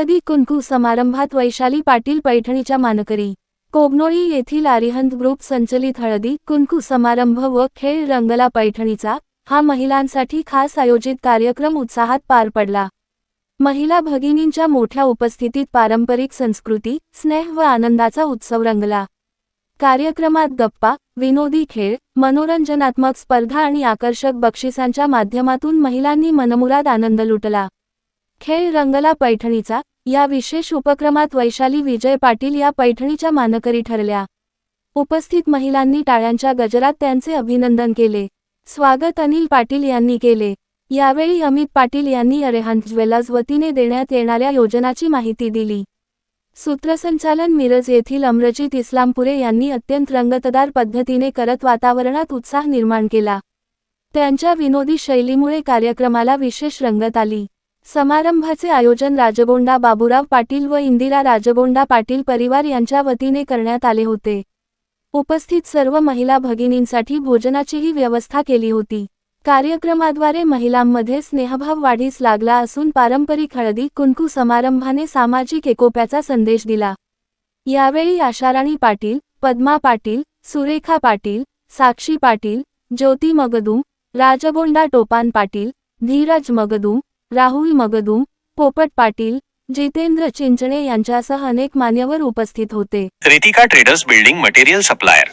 हळदी कुंकू समारंभात वैशाली पाटील पैठणीच्या मानकरी। कोगनोळी येथील अरिहंत ग्रुप संचलित हळदी कुंकू समारंभ व खेळ रंगला पैठणीचा हा महिलांसाठी खास आयोजित कार्यक्रम उत्साहात पार पडला। महिला भगिनींच्या मोठ्या उपस्थितीत पारंपरिक संस्कृती, स्नेह व आनंदाचा उत्सव रंगला। कार्यक्रमात गप्पा, विनोदी खेळ, मनोरंजनात्मक स्पर्धा आणि आकर्षक बक्षिसांच्या माध्यमातून महिलांनी मनमुराद आनंद लुटला। खेळ रंगला पैठणीचा या विशेष उपक्रमात वैशाली विजय पाटील या पैठणीच्या मानकरी ठरल्या। उपस्थित महिलांनी टाळ्यांच्या गजरात त्यांचे अभिनंदन केले। स्वागत अनिल पाटील यांनी केले। यावेळी अमित पाटील यांनी अरिहंत ज्वेलर्स वतीने देण्यात येणाऱ्या योजनाची माहिती दिली। सूत्रसंचालन मिरज येथील अमरजीत इस्लामपुरे यांनी अत्यंत रंगतदार पद्धतीने करत वातावरणात उत्साह निर्माण केला। त्यांच्या विनोदी शैलीमुळे कार्यक्रमाला विशेष रंगत आली। समारंभाचे आयोजन राजगोंडा बाबूराव पाटील व इंदिरा राजगोंडा पाटील परिवार यांच्या वतीने करण्यात आले होते। उपस्थित सर्व महिला भगिनींसाठी भोजनाचीही व्यवस्था केली होती। कार्यक्रमाद्वारे महिलांमध्ये स्नेहभाव वाढीस लागला असून पारंपरिक हळदी कुंकू समारंभाने सामाजिक एकोप्याचा संदेश दिला। यावेळी आशाराणी पाटील, पद्मा पाटील, सुरेखा पाटील, साक्षी पाटील, ज्योती मगदूम, राजगोंडा टोपान पाटील, धीरज मगदूम, राहुल मगदूम, पोपट पाटील, जितेंद्र चिंचणे यांच्यासह अनेक मान्यवर उपस्थित होते। Ritika traders building material supplier.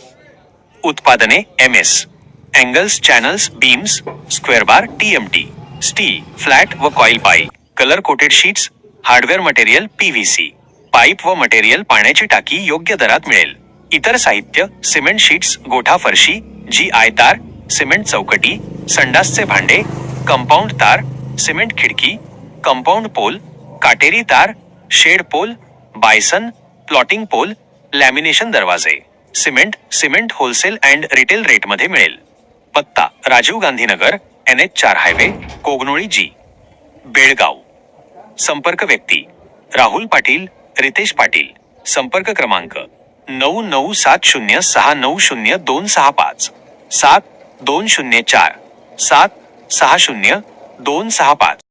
उत्पादने MS, angles, channels, beams, square bar, TMT, steel, flat व coil pipe, colour coated sheets, hardware material PVC, pipe व मटेरियल पाण्याची टाकी योग्य दरात मिळेल। इतर साहित्य सिमेंट शीट्स, गोठा फरशी, GI तार, सिमेंट चौकटी, संडासचे भांडे, कंपाऊंड तार, सिमेंट खिडकी, कंपाऊंड पोल, काटेरी तार, shed pole, bison, plotting pole, lamination दरवाजे, सिमेंट होलसेल अँड रिटेल रेटमध्ये मिळेल। पत्ता Rajiv Gandhi Nagar, NH4 highway, Kognoli G, Belgaum. संपर्क व्यक्ती राहुल पाटील, रितेश पाटील। संपर्क क्रमांक 9970690265 7204 760265।